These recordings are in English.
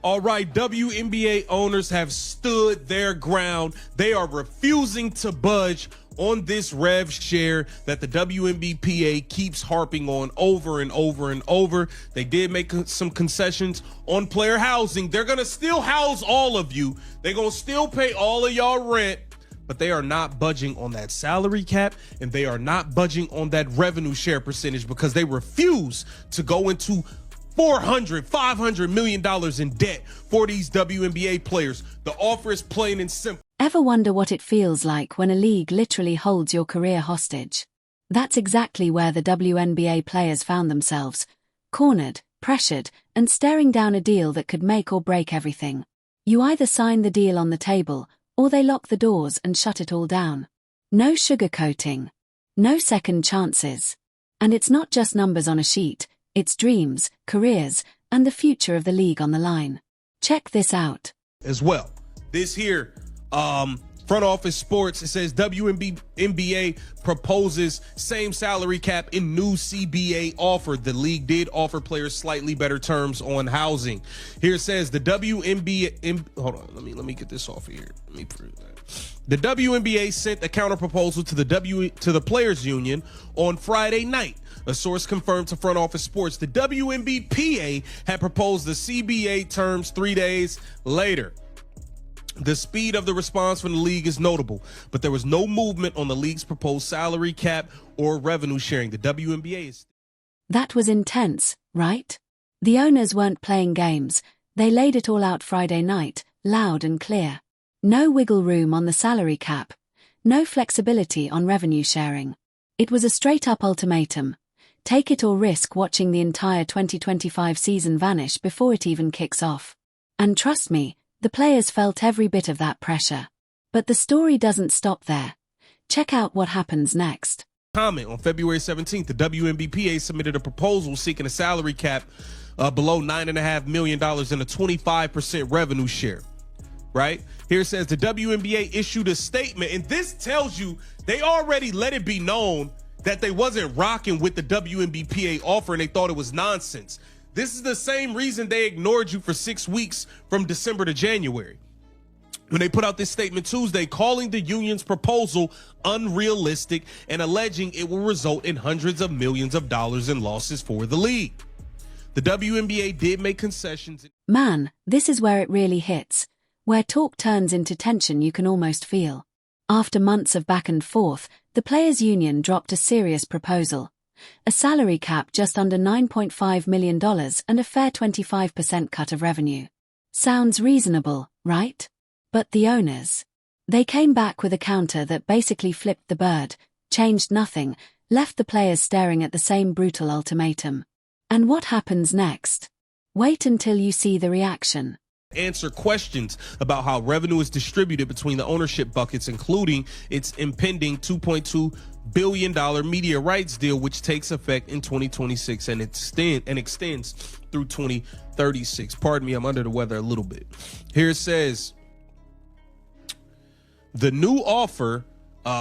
All right, WNBA owners have stood their ground. They are refusing to budge on this rev share that the WNBPA keeps harping on over and over and over. They did make some concessions on player housing. They're going to still house all of you. They're going to still pay all of y'all rent, but they are not budging on that salary cap, and they are not budging on that revenue share percentage because they refuse to go into $400-500 million in debt for these WNBA players. The offer is plain and simple. Ever wonder what it feels like when a league literally holds your career hostage? That's exactly where the WNBA players found themselves, cornered, pressured, and staring down a deal that could make or break everything. You either sign the deal on the table, or they lock the doors and shut it all down. No sugarcoating. No second chances. And it's not just numbers on a sheet. It's dreams, careers, and the future of the league on the line. Check this out. As well, this here, Front Office Sports, it says WNBA proposes same salary cap in new CBA offer. The league did offer players slightly better terms on housing. Here it says the WNBA, hold on, let me get this off of here. Let me prove that. The WNBA sent a counter proposal to the players union on Friday night. A source confirmed to Front Office Sports the WNBPA had proposed the CBA terms 3 days later. The speed of the response from the league is notable, but there was no movement on the league's proposed salary cap or revenue sharing. The WNBA is... That was intense, right? The owners weren't playing games. They laid it all out Friday night, loud and clear. No wiggle room on the salary cap. No flexibility on revenue sharing. It was a straight-up ultimatum. Take it or risk watching the entire 2025 season vanish before it even kicks off. And trust me, the players felt every bit of that pressure. But the story doesn't stop there. Check out what happens next. Comment on February 17th, the WNBPA submitted a proposal seeking a salary cap below $9.5 million and a 25% revenue share. Right? Here it says the WNBA issued a statement, and this tells you they already let it be known that they wasn't rocking with the WNBPA offer and they thought it was nonsense. This is the same reason they ignored you for 6 weeks from December to January. When they put out this statement Tuesday, calling the union's proposal unrealistic and alleging it will result in hundreds of millions of dollars in losses for the league. The WNBA did make concessions. Man, this is where it really hits. Where talk turns into tension you can almost feel. After months of back and forth, the players' union dropped a serious proposal. A salary cap just under $9.5 million and a fair 25% cut of revenue. Sounds reasonable, right? But the owners. They came back with a counter that basically flipped the bird, changed nothing, left the players staring at the same brutal ultimatum. And what happens next? Wait until you see the reaction. Answer questions about how revenue is distributed between the ownership buckets, including its impending $2.2 billion media rights deal, which takes effect in 2026 and extends through 2036. Pardon me, I'm under the weather a little bit. Here it says, the new offer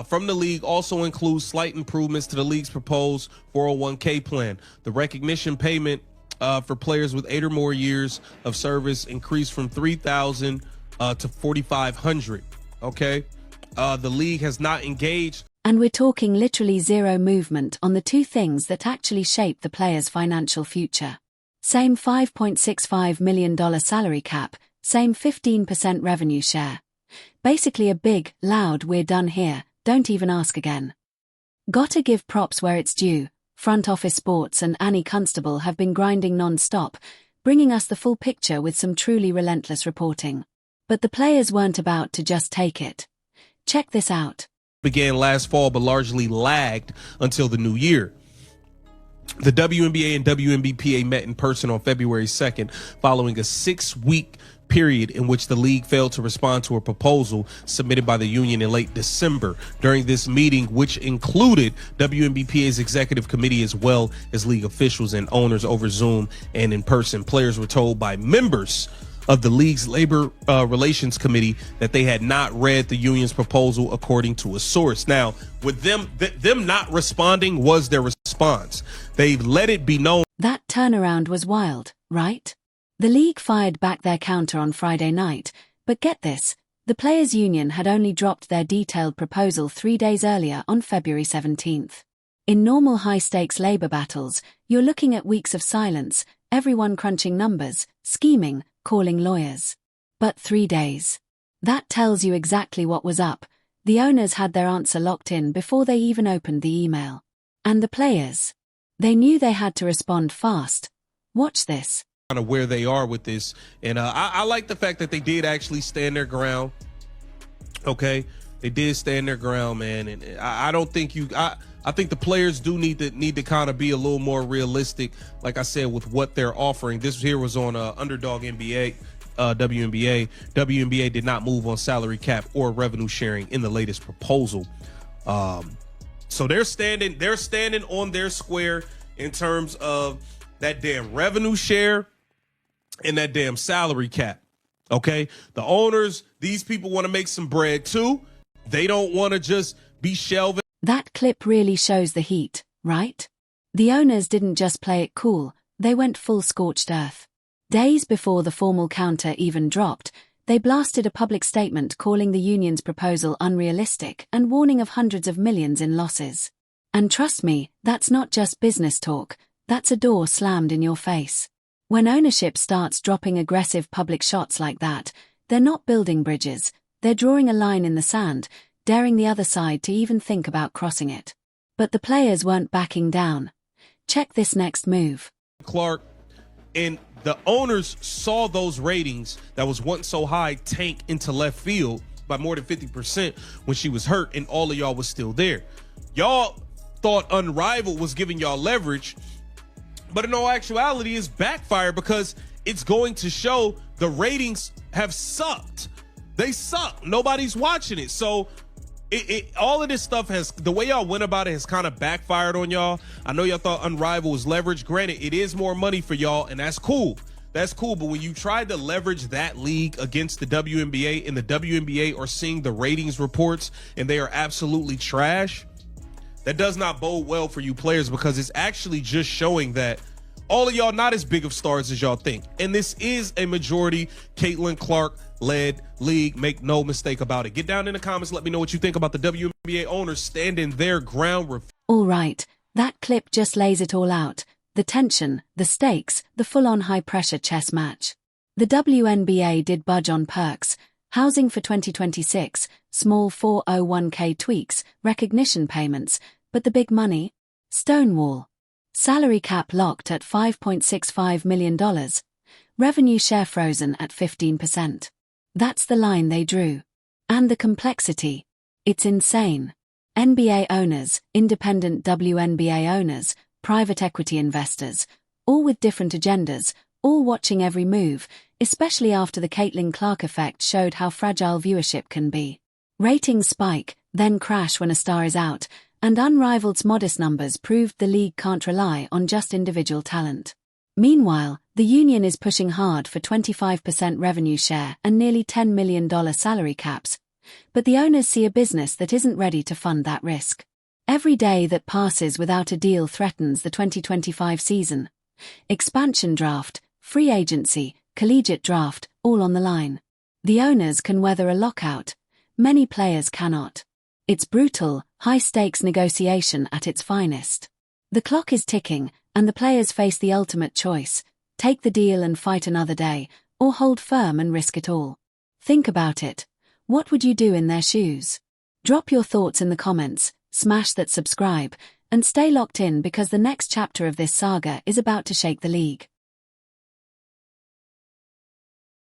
from the league also includes slight improvements to the league's proposed 401k plan. The recognition payment for players with 8 or more years of service increased from $3,000 to $4,500. Okay. The league has not engaged. And we're talking literally zero movement on the two things that actually shape the players' financial future. Same $5.65 million salary cap, same 15% revenue share. Basically a big, loud, we're done here, don't even ask again. Gotta give props where it's due. Front Office Sports and Annie Constable have been grinding non-stop, bringing us the full picture with some truly relentless reporting. But the players weren't about to just take it. Check this out. Began last fall but largely lagged until the new year. The WNBA and WNBPA met in person on February 2nd following a 6-week period in which the league failed to respond to a proposal submitted by the union in late December. During this meeting, which included WNBPA's executive committee as well as league officials and owners over Zoom and in person, players were told by members of the league's labor relations committee that they had not read the union's proposal, according to a source. Now, with them not responding was their response. They've let it be known. That turnaround was wild, right? The league fired back their counter on Friday night, but get this, the Players' Union had only dropped their detailed proposal 3 days earlier on February 17th. In normal high-stakes labor battles, you're looking at weeks of silence, everyone crunching numbers, scheming, calling lawyers. But 3 days. That tells you exactly what was up. The owners had their answer locked in before they even opened the email. And the players? They knew they had to respond fast. Watch this. Kind of where they are with this. And I like the fact that they did actually stand their ground. Okay? They did stand their ground, man. And I don't think I think the players do need to kind of be a little more realistic, like I said, with what they're offering. This here was on Underdog NBA, WNBA. WNBA did not move on salary cap or revenue sharing in the latest proposal. So they're standing on their square in terms of that damn revenue share and that damn salary cap. Okay, the owners, these people want to make some bread too. They don't want to just be shelving. That clip really shows the heat, right? The owners didn't just play it cool, they went full scorched earth. Days before the formal counter even dropped, they blasted a public statement calling the union's proposal unrealistic and warning of hundreds of millions in losses. And trust me, that's not just business talk, that's a door slammed in your face. When ownership starts dropping aggressive public shots like that, they're not building bridges, they're drawing a line in the sand, daring the other side to even think about crossing it. But the players weren't backing down. Check this next move. Clark and the owners saw those ratings that was once so high tank into left field by more than 50% when she was hurt and all of y'all was still there. Y'all thought Unrivaled was giving y'all leverage, but in all actuality it's backfire because it's going to show the ratings have sucked. They suck. Nobody's watching it. So all of this stuff has, the way y'all went about it has kind of backfired on y'all. I know y'all thought Unrivaled was leverage. Granted, it is more money for y'all, and that's cool. That's cool. But when you tried to leverage that league against the WNBA, and the WNBA are seeing the ratings reports and they are absolutely trash, that does not bode well for you players, because it's actually just showing that all of y'all not as big of stars as y'all think. And this is a majority Caitlin Clark-led league. Make no mistake about it. Get down in the comments. Let me know what you think about the WNBA owners standing their ground. All right. That clip just lays it all out. The tension, the stakes, the full-on high-pressure chess match. The WNBA did budge on perks, housing for 2026, small 401k tweaks, recognition payments, but the big money? Stonewall. Salary cap locked at $5.65 million. Revenue share frozen at 15%. That's the line they drew. And the complexity. It's insane. NBA owners, independent WNBA owners, private equity investors, all with different agendas, all watching every move, especially after the Caitlin Clark effect showed how fragile viewership can be. Ratings spike, then crash when a star is out, and Unrivaled's modest numbers proved the league can't rely on just individual talent. Meanwhile, the union is pushing hard for 25% revenue share and nearly $10 million salary caps, but the owners see a business that isn't ready to fund that risk. Every day that passes without a deal threatens the 2025 season. Expansion draft, free agency, collegiate draft, all on the line. The owners can weather a lockout. Many players cannot. It's brutal, high-stakes negotiation at its finest. The clock is ticking, and the players face the ultimate choice: take the deal and fight another day, or hold firm and risk it all. Think about it. What would you do in their shoes? Drop your thoughts in the comments, smash that subscribe, and stay locked in, because the next chapter of this saga is about to shake the league.